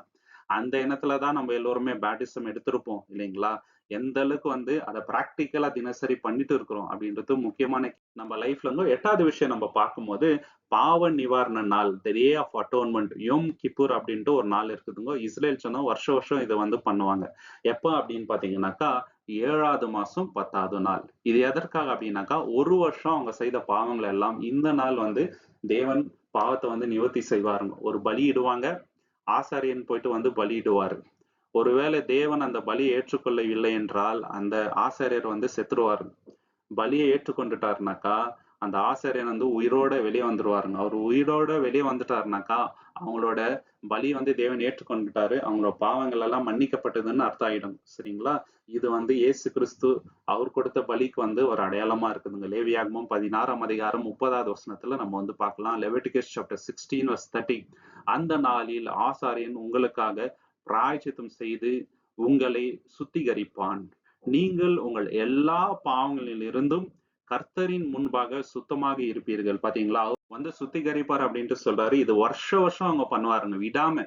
அந்த எண்ணத்துலதான் நம்ம எல்லோருமே பேப்டிசம் எடுத்திருப்போம் இல்லைங்களா? எந்த அளவுக்கு வந்து அதை பிராக்டிக்கலா தினசரி பண்ணிட்டு இருக்கிறோம் அப்படின்றது முக்கியமான நம்ம லைஃப்ல இருந்து 8வது விஷயம் நம்ம பார்க்கும்போது, பாவ நிவாரண நாள், தி டே ஆஃப் அட்டோன்மெண்ட், யோம் கிப்பூர் அப்படின்ட்டு ஒரு நாள் இருக்குதுங்க. இஸ்ரேல் சொன்னா வருஷம் வருஷம் இதை வந்து பண்ணுவாங்க. எப்ப அப்படின்னு பாத்தீங்கன்னாக்கா, 7வது மாசம் 10வது நாள். இது எதற்காக அப்படின்னாக்கா, ஒரு வருஷம் அவங்க செய்த பாவங்கள் எல்லாம் இந்த நாள் வந்து தேவன் பாவத்தை வந்து நிவர்த்தி செய்வாருங்க. ஒரு பலியிடுவாங்க, ஆசாரியன் போயிட்டு வந்து பலியிடுவாரு. ஒருவேளை தேவன் அந்த பலியை ஏற்றுக்கொள்ளவில்லை என்றால் அந்த ஆசாரியர் வந்து செத்துருவாரு. பலியை ஏற்றுக்கொண்டுட்டாருனாக்கா அந்த ஆசாரியன் வந்து உயிரோட வெளியே வந்துருவாருங்க. அவர் உயிரோட வெளியே வந்துட்டாருனாக்கா அவங்களோட பலி வந்து தேவன் ஏற்றுக்கொண்டுட்டாரு, அவங்களோட பாவங்கள் எல்லாம் மன்னிக்கப்பட்டதுன்னு அர்த்தம் ஆயிடும். சரிங்களா? இது வந்து இயேசு கிறிஸ்து அவர் கொடுத்த பலிக்கு வந்து ஒரு அடையாளமா இருக்குதுங்க. லேவியாகமம் 16ஆம் அதிகாரம் 30வது வசனத்துல நம்ம வந்து பார்க்கலாம். Leviticus chapter 16:30. அந்த நாளில் ஆசாரியன் உங்களுக்காக பிராயச்சித்தம் செய்து உங்களை சுத்திகரிப்பான். நீங்கள் உங்கள் எல்லா பாவங்களில் இருந்தும் கர்த்தரின் முன்பாக சுத்தமாக இருப்பீர்கள். பாத்தீங்களா? அவர் வந்து சுத்திகரிப்பார் அப்படின்ட்டு சொல்றாரு. இது வருஷம் வருஷம் அவங்க பண்ணுவாருங்க, விடாம.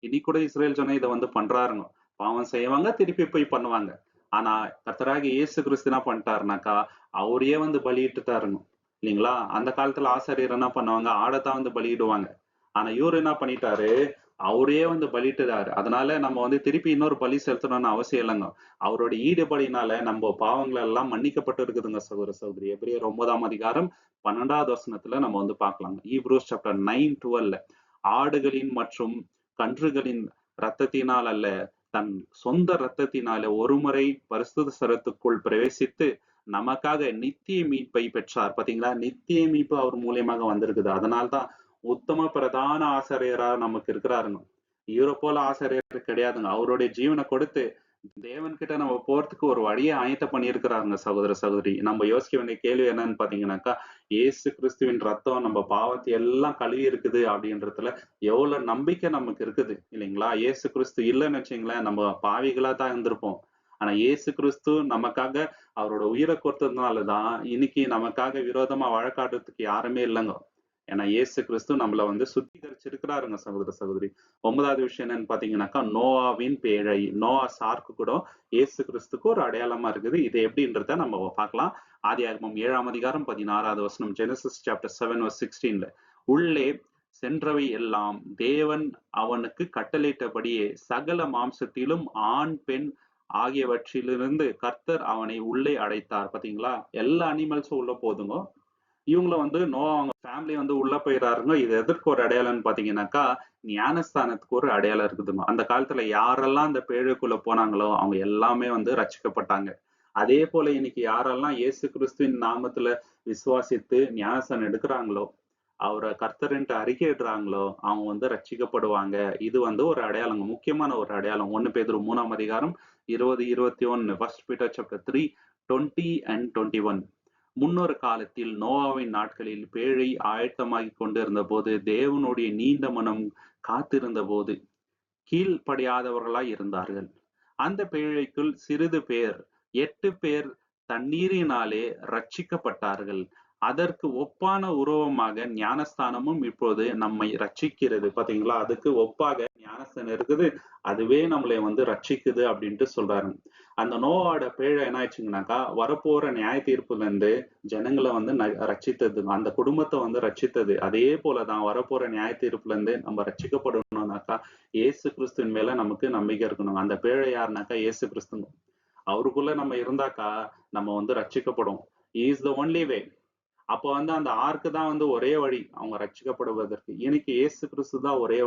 இன்னைக்கு கூட இஸ்ரேல் சொன்ன இதை வந்து பண்றாருங்க. பாவம் செய்வாங்க, திருப்பி போய் பண்ணுவாங்க. ஆனா கர்த்தராகி இயேசு கிறிஸ்து என்ன பண்ணிட்டாருனாக்கா, அவரையே வந்து பலியிட்டுட்டாருங்க. இல்லைங்களா? அந்த காலத்துல ஆசாரியர் என்ன பண்ணுவாங்க, ஆடத்தான் வந்து பலியிடுவாங்க. ஆனா இவரு என்ன பண்ணிட்டாரு, அவரே வந்து பலிட்டுறாரு. அதனால நம்ம வந்து திருப்பி இன்னொரு பலி செலுத்தணும்னு அவசியம் இல்லைங்க. அவருடைய ஈடுபடினால நம்ம பாவங்கள் எல்லாம் மன்னிக்கப்பட்டு இருக்குதுங்க சகோதர சகோதரி. எபிரேயர் 9ஆம் அதிகாரம் 12வது வசனத்துல நம்ம வந்து பார்க்கலாங்க. Hebrews chapter 9:12. ஆடுகளின் மற்றும் கன்றுகளின் இரத்தத்தினால் அல்ல, தன் சொந்த இரத்தத்தினால ஒருமுறை பரிசுத்த ஸ்தலத்துக்குள் பிரவேசித்து நமக்காக நித்திய மீட்பை பெற்றார். பாத்தீங்களா? நித்திய மீட்பு அவர் மூலியமாக வந்திருக்குது. அதனால்தான் உத்தம பிரதான ஆசிரியரா நமக்கு இருக்கிறாருங்க. இவரை போல ஆசிரியர் கிடையாதுங்க. அவருடைய ஜீவனை கொடுத்து தேவன் கிட்ட நம்ம போறதுக்கு ஒரு வழியை ஆயத்தம் பண்ணியிருக்கிறாருங்க சகோதர சகோதரி. நம்ம யோசிக்க வேண்டிய கேள்வி என்னன்னு பாத்தீங்கன்னாக்கா, இயேசு கிறிஸ்துவின் ரத்தம் நம்ம பாவத்தை எல்லாம் கழுவி இருக்குது அப்படின்றதுல எவ்வளவு நம்பிக்கை நமக்கு இருக்குது இல்லைங்களா? இயேசு கிறிஸ்து இல்லைன்னு வச்சுங்களேன், நம்ம பாவிகளா தான் இருந்திருப்போம். ஆனா இயேசு கிறிஸ்து நமக்காக அவரோட உயிரை கொடுத்ததுனாலதான் இன்னைக்கு நமக்காக விரோதமா வழக்காடுறதுக்கு யாருமே இல்லைங்க. ஏன்னா இயேசு கிறிஸ்து நம்மள வந்து சுத்திகரிச்சிருக்கிறாருங்க சகோதர சகோதரி. 9வது விஷயம் என்னன்னு பாத்தீங்கன்னாக்கா, நோவாவின் பேழை. நோவா சார்க்கு கூட இயேசு கிறிஸ்துக்கு ஒரு அடையாளமா இருக்குது. இது எப்படின்றத நம்ம பார்க்கலாம். ஆதியாகமம் 7ஆம் அதிகாரம் 16வது வசனம். Genesis chapter 7:16. உள்ளே சென்றவை எல்லாம் தேவன் அவனுக்கு கட்டளையிட்டபடியே சகல மாம்சத்திலும் ஆண் பெண் ஆகியவற்றிலிருந்து கர்த்தர் அவனை உள்ளே அடைத்தார். பாத்தீங்களா? எல்லா அனிமல்ஸும் உள்ள போதுங்க. இவங்கள வந்து அவங்க ஃபேமிலி வந்து உள்ள போயிறாருங்க. இது எதற்கு ஒரு அடையாளம்னு பார்த்தீங்கன்னாக்கா, ஞானஸ்தானத்துக்கு ஒரு அடையாளம் இருக்குதுங்க. அந்த காலத்துல யாரெல்லாம் அந்த பேழைக்குள்ள போனாங்களோ, அவங்க எல்லாமே வந்து ரட்சிக்கப்பட்டாங்க. அதே போல இன்னைக்கு யாரெல்லாம் இயேசு கிறிஸ்துவின் நாமத்துல விசுவாசித்து ஞானஸ்தானம் எடுக்குறாங்களோ, அவர கர்த்தர்ன்ட்டு அறிக்கையிடுறாங்களோ, அவங்க வந்து ரட்சிக்கப்படுவாங்க. இது வந்து ஒரு அடையாளங்க. முக்கியமான ஒரு அடையாளம். 1 பேதுரு 3ஆம் அதிகாரம் 20, 21 1 Peter chapter 3, 20 and 21. முன்னொரு காலத்தில் நோவாவின் நாட்களில் பேழை ஆயத்தமாகிக் கொண்டிருந்தபோது, தேவனுடைய நீண்ட மனம் காத்திருந்தபோது, கீழ்ப்படியாதவர்களாய் இருந்தார்கள். அந்த பேழைக்குள் சிறிது பேர், 8 பேர் தண்ணீரினாலே ரட்சிக்கப்பட்டார்கள். அதற்கு ஒப்பான உருவமாக ஞானஸ்தானமும் இப்போது நம்மை ரட்சிக்கிறது. பாத்தீங்களா? அதுக்கு ஒப்பாக ஞானஸ்தானம் இருக்குது. அதுவே நம்மளை வந்து ரட்சிக்குது அப்படின்ட்டு சொல்றாரு. அந்த நோவாவோட பேழை என்ன ஆயிடுச்சுங்கனாக்கா, வரப்போற நியாய தீர்ப்புல இருந்து ஜனங்களை வந்து ரட்சித்தது. அந்த குடும்பத்தை வந்து ரட்சித்தது. அதே போலதான் வரப்போற நியாய தீர்ப்புல இருந்து நம்ம ரட்சிக்கப்படணும்னாக்கா, இயேசு கிறிஸ்துவின் மேல நமக்கு நம்பிக்கை இருக்கணும். அந்த பேழை யாருனாக்கா இயேசு கிறிஸ்துங்க. அவருக்குள்ள நம்ம இருந்தாக்கா நம்ம வந்து ரட்சிக்கப்படும். Is the only way. அப்ப வந்து அந்த ஆர்க்கு தான் வந்து ஒரே வழி அவங்க ரட்சிக்கப்படுவதற்கு. இன்னைக்கு இயேசு கிறிஸ்து தான் ஒரே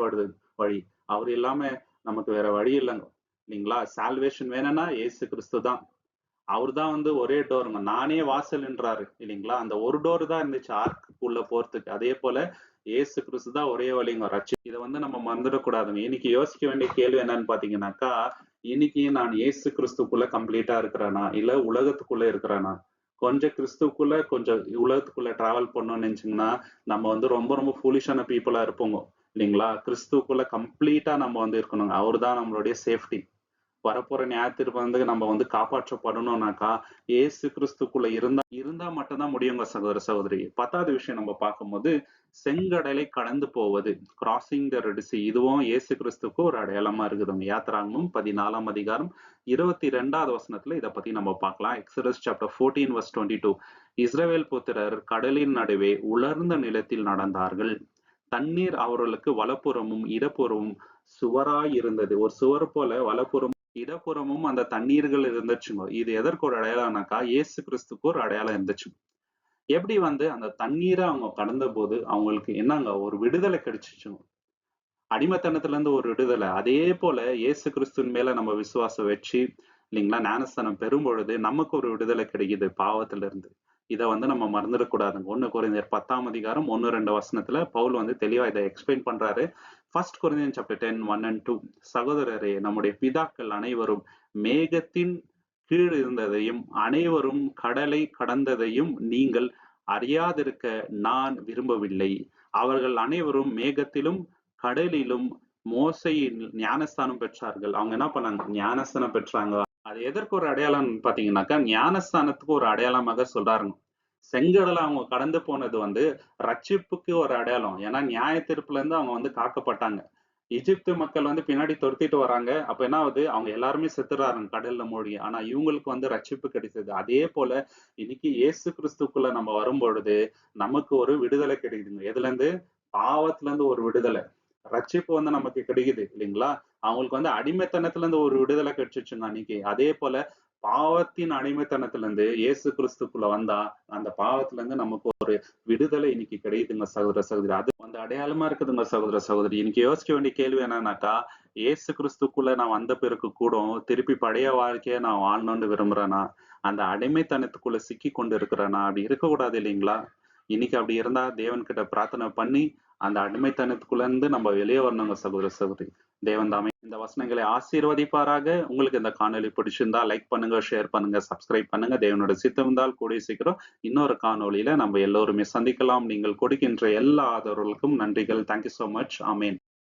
வழி. அவர் இல்லாம நமக்கு வேற வழி இல்லைங்க. இல்லைங்களா? சால்வேஷன் வேணும்னா இயேசு கிறிஸ்து தான். அவர் தான் வந்து ஒரே டோருங்க. நானே வாசல்ன்றாரு இல்லைங்களா? அந்த ஒரு டோர் தான் இருந்துச்சு ஆர்க்குள்ள போறதுக்கு. அதே போல இயேசு கிறிஸ்து தான் ஒரே வழிங்க இதை வந்து நம்ம மறந்துடக்கூடாதுங்க. இன்னைக்கு யோசிக்க வேண்டிய கேள்வி என்னன்னு பாத்தீங்கன்னாக்கா, இன்னைக்கு நான் இயேசு கிறிஸ்துக்குள்ள கம்ப்ளீட்டா இருக்கிறேனா, இல்ல உலகத்துக்குள்ள இருக்கிறேனா? கொஞ்சம் கிறிஸ்துக்குள்ள கொஞ்சம் உலகத்துக்குள்ள டிராவல் பண்ணணும்னு நினைச்சீங்கன்னா, நம்ம வந்து ரொம்ப ரொம்ப ஃபூலிஷான பீப்புளா இருப்போங்க. இல்லைங்களா? கிறிஸ்துக்குள்ள கம்ப்ளீட்டா நம்ம வந்து இருக்கணுங்க. அவர்தான் நம்மளுடைய சேஃப்டி. வரப்போற நியாயத்தீர்ப்பு வந்து நம்ம வந்து காப்பாற்றப்படணும்னாக்கா, இயேசு கிறிஸ்துக்குள்ள இருந்தா இருந்தா மட்டும்தான் முடியுங்க சகோதர சகோதரி. 10வது விஷயம் நம்ம பார்க்கும்போது, செங்கடலை கடந்து போவது, கிராசிங் த ரெட் சி. இதுவும் இயேசு கிறிஸ்துக்கு ஒரு அடையாளமா இருக்குதுங்க. யாத்திராகமம் 14ஆம் அதிகாரம் 22வது வசனத்துல இதை பத்தி நம்ம பார்க்கலாம். Exodus chapter 14 verse 22. இஸ்ரவேல் புத்திரர் கடலின் நடுவே உலர்ந்த நிலத்தில் நடந்தார்கள். தண்ணீர் அவர்களுக்கு வலப்புறமும் இடப்புறமும் சுவராய் இருந்தது. ஒரு சுவர் போல வலப்புறம் இடப்புறமும் அந்த தண்ணீர்கள் இருந்துச்சுங்க. இது எதற்கு ஒரு அடையாளம்னாக்கா, இயேசு கிறிஸ்துக்கு ஒரு அடையாளம் இருந்துச்சு. எப்படி வந்து அந்த தண்ணீரை அவங்க கடந்த போது அவங்களுக்கு என்னங்க ஒரு விடுதலை கிடைச்சிச்சுங்க. அடிமைத்தனத்துல இருந்து ஒரு விடுதலை. அதே போல இயேசு கிறிஸ்துவின் மேல நம்ம விசுவாசம் வச்சு இல்லைங்களா, ஞானஸ்தானம் பெறும் பொழுது நமக்கு ஒரு விடுதலை கிடைக்குது பாவத்துல இருந்து. இதை வந்து நம்ம மறந்துடக்கூடாதுங்க. 1 கொரிந்தியர் 10ஆம் அதிகாரம் 1-2 வசனத்துல பவுல் வந்து தெளிவா இதை எக்ஸ்பிளைன் பண்றாரு. 1 Corinthians chapter 10, 1 and 2. சகோதரரே, நம்முடைய பிதாக்கள் அனைவரும் மேகத்தின் கீழ் இருந்ததையும் அனைவரும் கடலை கடந்ததையும் நீங்கள் அறியாதிருக்க நான் விரும்பவில்லை. அவர்கள் அனைவரும் மேகத்திலும் கடலிலும் மோசையின் ஞானஸ்தானம் பெற்றார்கள். அவங்க என்ன பண்ணாங்க? ஞானஸ்தானம் பெற்றாங்க. அது எதற்கு ஒரு அடையாளம் பாத்தீங்கன்னாக்கா, ஞானஸ்தானத்துக்கு ஒரு அடையாளமாக சொல்றாருங்க. செங்கடலை அவங்க கடந்து போனது வந்து ரட்சிப்புக்கு ஒரு அடையாளம். ஏன்னா நியாய தீர்ப்புல இருந்து அவங்க வந்து காக்கப்பட்டாங்க. எகிப்து மக்கள் வந்து பின்னாடி துரத்திட்டு வராங்க. அப்ப என்ன ஆகுது? அவங்க எல்லாருமே செத்துறாங்க கடல்ல மூழ்கி. ஆனா இவங்களுக்கு வந்து ரட்சிப்பு கிடைச்சது. அதே போல இன்னைக்கு இயேசு கிறிஸ்துக்குள்ள நம்ம வரும் பொழுது நமக்கு ஒரு விடுதலை கிடைக்குதுங்க. எதுல இருந்து? பாவத்துல இருந்து ஒரு விடுதலை. ரட்சிப்பு வந்து நமக்கு கிடைக்குது இல்லைங்களா? அவங்களுக்கு வந்து அடிமைத்தனத்துல இருந்து ஒரு விடுதலை கிடைச்சிச்சுங்க அன்னைக்கு. அதே போல பாவத்தின் அடிமைத்தனத்துல இருந்து இயேசு கிறிஸ்துக்குள்ள வந்தா அந்த பாவத்துல இருந்து நமக்கு ஒரு விடுதலை இன்னைக்கு கிடைக்குதுங்க சகோதர சகோதரி. அது வந்து அடையாளமா இருக்குதுங்க சகோதர சகோதரி. இன்னைக்கு யோசிக்க வேண்டிய கேள்வி என்னன்னாக்கா, இயேசு கிறிஸ்துக்குள்ள நான் வந்த பிறகு கூட திருப்பி பழைய வாழ்க்கைய நான் வாழணும்னு விரும்புறேனா, அந்த அடிமைத்தனத்துக்குள்ள சிக்கி கொண்டு இருக்கிறேனா? அப்படி இருக்கக்கூடாது இல்லைங்களா? இன்னைக்கு அப்படி இருந்தா தேவன் கிட்ட பிரார்த்தனை பண்ணி அந்த அடிமைத்தனத்துக்குள்ள இருந்து நம்ம வெளியே வரணுங்க சகோதர சகோதரி. தேவன் தாமே இந்த வசனங்களை ஆசீர்வதிப்பாராக. உங்களுக்கு இந்த காணொலி பிடிச்சிருந்தா லைக் பண்ணுங்க, ஷேர் பண்ணுங்க, சப்ஸ்கிரைப் பண்ணுங்க. தேவனோட சித்தம் இருந்தால் கூடிய சீக்கிரம் இன்னொரு காணொலியில நம்ம எல்லோருமே சந்திக்கலாம். நீங்கள் கொடுக்கின்ற எல்லா ஆதரவுகளுக்கும் நன்றிகள். Thank you so much. ஆமேன்.